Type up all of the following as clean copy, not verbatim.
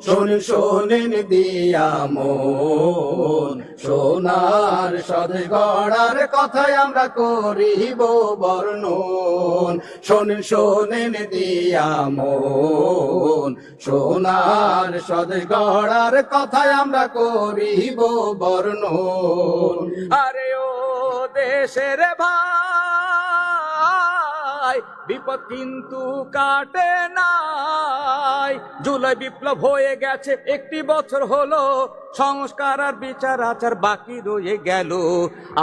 শোনেন দিয়া মন সোনার স্বদেশ গড়ার কথায় আমরা করিব বর্ণন। শোনেন দিয়া মন সোনার স্বদেশ গড়ার কথায় আমরা করিব বর্ণন। আরে ও দেশের ভাই বিপদ কিন্তু কাটে নাই। জুলাই বিপ্লব হয়ে গেছে, একটি বছর হলো, সংস্কার আর বিচার আচার বাকি রয়ে গেল।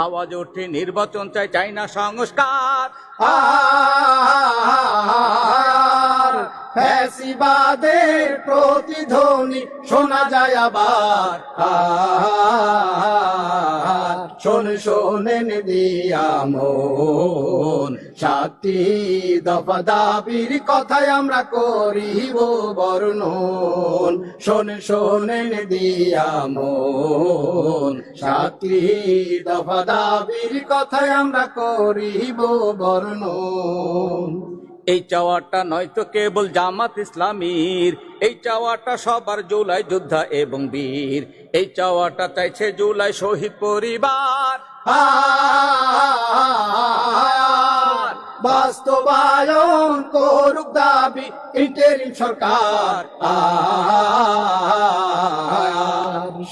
আওয়াজ ওঠে নির্বাচন চাই, চাই না সংস্কার। ফ্যাসিবাদের প্রতিধ্বনি শোনা যায় আবার। শোনেন দিয়া মন 7টি দফা দাবির কথায় আমরা করিব বর্ণন। শোনেন দিয়া মন 7টি দফা দাবির কথায় আমরা করিব বর্ণন। এই চাওয়াটা নয়তো কেবল জামাত ইসলামীর, এই চাওয়াটা সবার জুলাই যোদ্ধা এবং বীর। এই চাওয়াটা চাইছে জুলাই শহীদ পরিবার। বাস্তবায়ন করুক দাবি ইন্টারিম সরকার।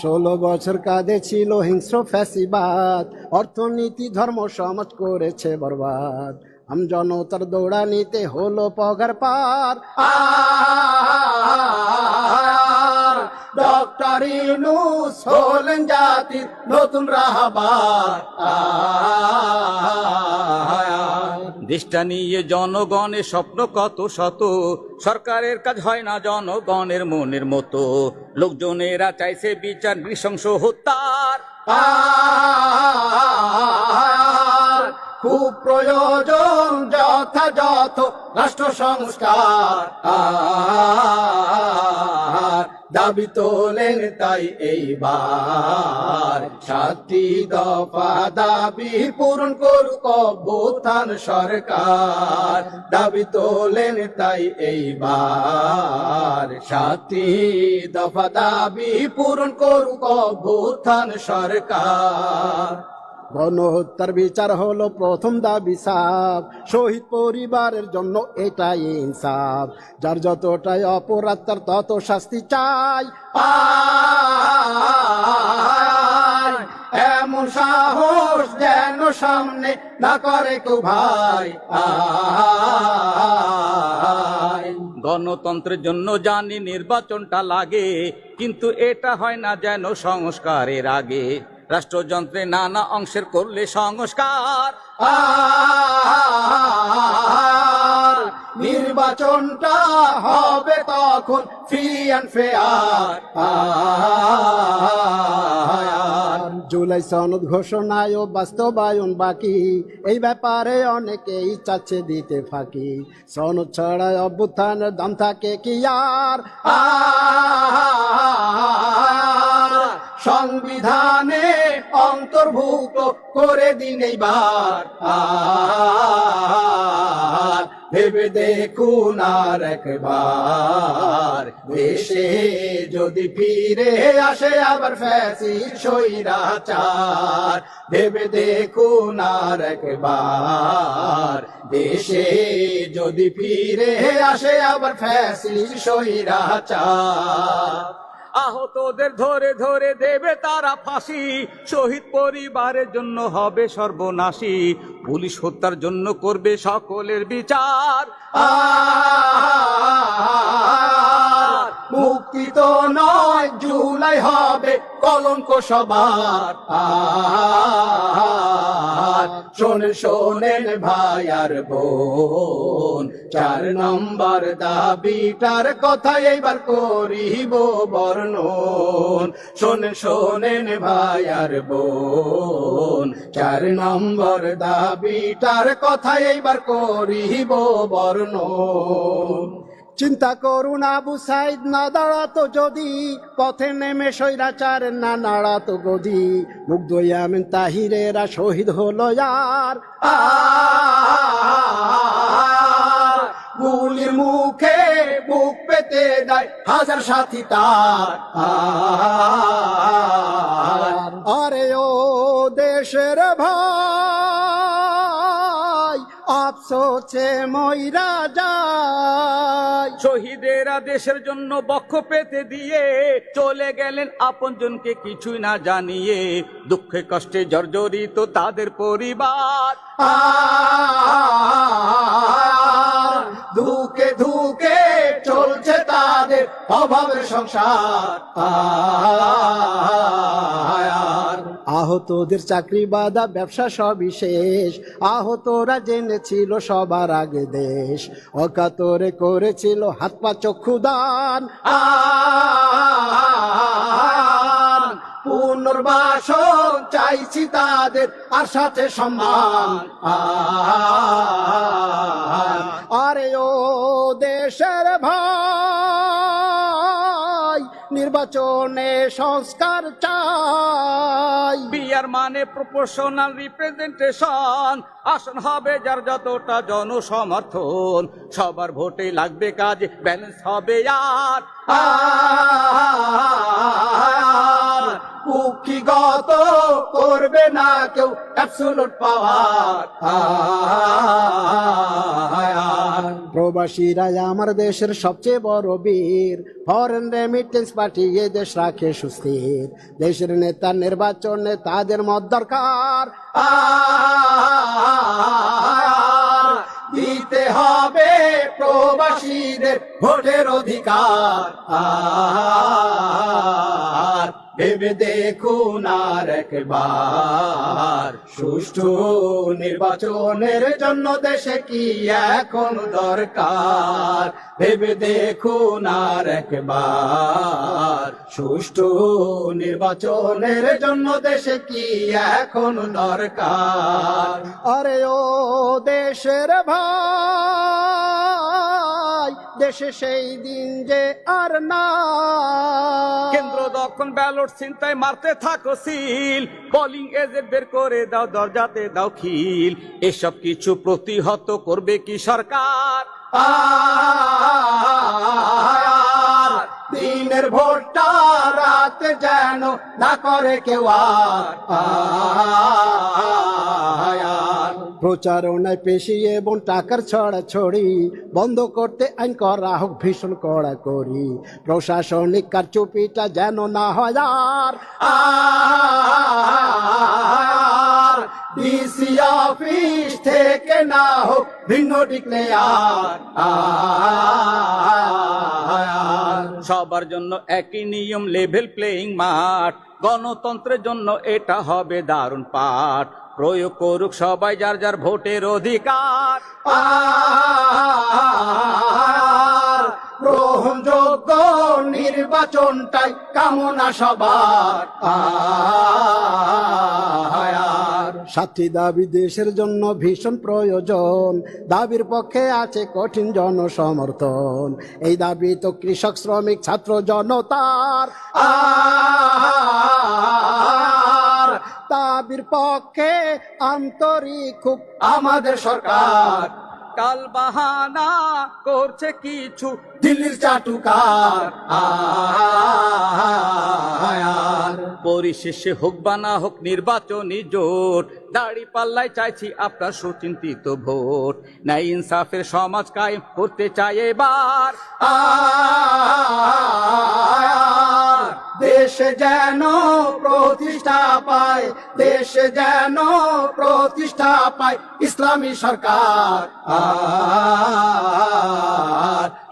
16 বছর কাঁধে ছিল হিংস্র ফ্যাসিবাদ, অর্থনীতি ধর্ম সমাজ করেছে বরবাদ। জনতার দৌড়ানিতে হলো পগার পার। ডক্টর ইউনূস হলেন জাতির নতুন রাহবার। দেশটা নিয়ে জনগণের স্বপ্ন কত শত, সরকারের কাজ হয় না জনগণের মনের মতো। লোকজনেরা চাইছে বিচার নৃশংস হত্যার। খুব প্রয়োজন যথাযথ রাষ্ট্র সংস্কার। দাবি তোলেন তাই এইবার 7টি দফা দাবি পূরণ করুক অভ্যুত্থান সরকার। দাবি তোলেন তাই এইবার 7টি দফা দাবি পূরণ করুক অভ্যুত্থান সরকার। গণহত্যার বিচার হলো প্রথম দাবি সাফ, শহীদ পরিবারের জন্য এটাই ইনসাফ। যার যতটাই অপরাধ তার তত শাস্তি চাই। এমন সাহস যেন সামনে না করে কেউ ভাই। গণতন্ত্রের জন্য জানি নির্বাচনটা লাগে, কিন্তু এটা হয় না যেন সংস্কারের আগে। রাষ্ট্রযন্ত্রে নানা অংশের করলে সংস্কার। নির্বাচনটা হবে তখন ফ্রি অ্যান্ড ফেয়ার। জুলাই সনদ ঘোষণায় ও বাস্তবায়ন বাকি, এই ব্যাপারে অনেকেই চাচ্ছে দিতে ফাঁকি। সনদ ছাড়াই অভ্যুত্থানের দাম থাকে কি আর? সংবিধানে অন্তর্ভুক্ত করে দিন এইবার। ভেবে দেখুন আর একবার, দেশে যদি ফিরে আসে আবার ফ্যাসিস্ট স্বৈরাচার। ভেবে দেখুন আর একবার, দেশে যদি ফিরে আসে আবার ফ্যাসিস্ট স্বৈরাচার। আহতদের ধরে ধরে দেবে তারা ফাঁসি, শহীদ পরিবারের জন্য হবে সর্বনাশী। পুলিশ হত্যার জন্য করবে সকলের বিচার। মুক্তি তো নয়, জুলাই হবে কলঙ্ক সবার। শোনেন ভাই আর বোন, 4 নম্বর দাবিটার কথা এইবার করিব বর্ণন। শোনেন ভাই আর বোন, 4 নম্বর দাবিটার কথা এইবার করিব বর্ণন। চিন্তা করুন আবু সাইদ না দাঁড়াতো যদি, পথে নেমে স্বৈরাচার না নাড়াতো গদি। মুগ্ধ ইয়ামিন তাহিরেরা শহীদ হলো আর। গুলির মুখে বুক পেতে দেয় হাজার সাথী তার। আরে ও দেশের ভাই আফসোসে মইরা যায়। শহীদেরা দেশের জন্য বক্ষ পেতে দিয়ে চলে গেলেন আপনজনকে কিছুই না জানিয়ে, দুঃখে কষ্টে জর্জরিত তাদের পরিবার। ধুকে ধুকে চলছে তাদের অভাবের সংসার। আহতদের চাকরি বাদা ব্যবসা সবই শেষ, আহতরা জেনেছিল সবার আগে দেশ, অকাতরে করেছিল হাত পা চক্ষু দান। পুনর্বাসন চাইছি তাদের আর সাথে সম্মান। আরে ও দেশের ভাই নির্বাচনে সংস্কার চাই। বিয়ার মানে প্রপোর্শনাল রিপ্রেজেন্টেশন, আসন হবে যার যতটা জনসমর্থন, সবার ভোটে লাগবে কাজে ব্যালেন্স হবে আর। কুক্ষিগত করবে না কেউ অ্যাবসোলুট পাওয়ার। প্রবাসীরা আমার দেশের সবচেয়ে বড় বীর, ফরেন রেমিটেন্স পাঠিয়ে দেশ রাখে সুস্থির। দেশের নেতা নির্বাচনে তাদের মত দরকার, দিতে হবে প্রবাসীদের ভোটের অধিকার। ভেবে দেখুন আর একবার, সুষ্ঠু নির্বাচনের জন্য দেশে কি এখন দরকার। ভেবে দেখুন আর একবার, সুষ্ঠু নির্বাচনের জন্য দেশে কি এখন দরকার। আরে ও দেশের ভাই দেশে সেই দিন যে আর না। কেন্দ্র যখন ব্যালট ছিনতাই মারতে থাকো সিল, পোলিং এজেন্ট বের করে দাও দরজাতে দাও খিল, এসব কিছু প্রতিহত করবে কি সরকার? দিনের ভোটটা রাতে যেন না করে কেউ আর। প্রচারণায় পেশি এবং টাকার ছড়াছড়ি বন্ধ করতে আইন করা হোক ভীষণ কড়াকড়ি, প্রশাসনিক কারচুপিটা যেন না হয় আর। ডিসি অফিস থেকে না হোক ভিন্ন ডিক্লেয়ার। সবার জন্য একই নিয়ম, লেভেল প্লেইং মাঠ, গণতন্ত্রের জন্য এটা হবে দারুণ পাঠ। প্রয়োগ করুক সবাই যার যার ভোটের অধিকার। গ্রহণযোগ্য নির্বাচনটাই কামনা সবার। সাথী দাবি দেশের জন্য ভীষণ প্রয়োজন, দাবির পক্ষে আছে কঠিন জনসমর্থন। এই দাবি তো কৃষক শ্রমিক ছাত্র জনতার। দাবির পক্ষে আন্তরিক খুব আমাদের সরকার। কাল বাহানা করছে কিছু দিল্লির চাটুকার। পরিশেষে হোক বা না হোক নির্বাচনী জোট, দাড়ি পাল্লায় চাইছি আপনার সুচিন্তিত ভোট। ন্যায় ইনসাফের সমাজ কায়েম করতে চাই এবার। দেশে যেন প্রতিষ্ঠা পায়, দেশে যেন প্রতিষ্ঠা পায় ইসলামী সরকার।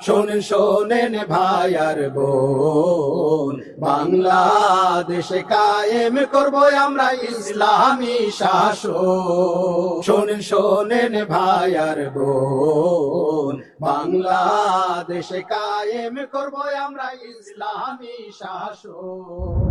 শোনেন শোনেন ভাই আর বোন, বাংলাদেশে কায়েম করব আমরা ইসলামী শাসন। শোনেন শোনেন ভাই আর বোন, বাংলাদেশে কায়েম করব আমরা ইসলামী শাসন।